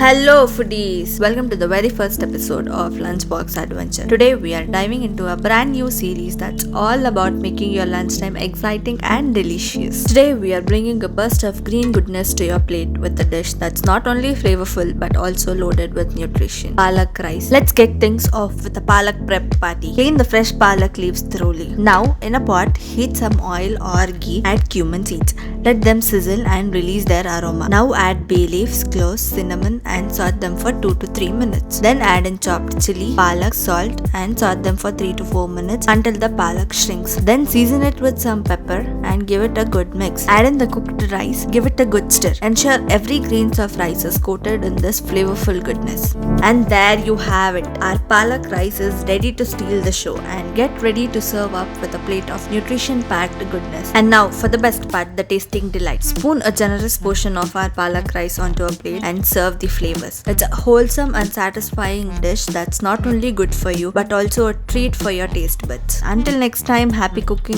Hello foodies! Welcome to the very first episode of Lunchbox Adventure. Today we are diving into a brand new series that's all about making your lunchtime exciting and delicious. Today we are bringing a burst of green goodness to your plate with a dish that's not only flavorful but also loaded with nutrition. Palak rice. Let's kick things off with a palak prep party. Clean the fresh palak leaves thoroughly. Now in a pot, heat some oil or ghee, add cumin seeds. Let them sizzle and release their aroma. Now add bay leaves, cloves, cinnamon and saute them for 2 to 3 minutes. Then add in chopped chili, palak, salt and saute them for 3 to 4 minutes until the palak shrinks. Then season it with some pepper and give it a good mix. Add in the cooked rice, give it a good stir. Ensure every grain of rice is coated in this flavorful goodness. And there you have it. Our palak rice is ready to steal the show and get ready to serve up with a plate of nutrition-packed goodness. And now for the best part, the tasting delight. Spoon a generous portion of our palak rice onto a plate and serve the flavors. It's a wholesome and satisfying dish that's not only good for you but also a treat for your taste buds. Until next time, happy cooking.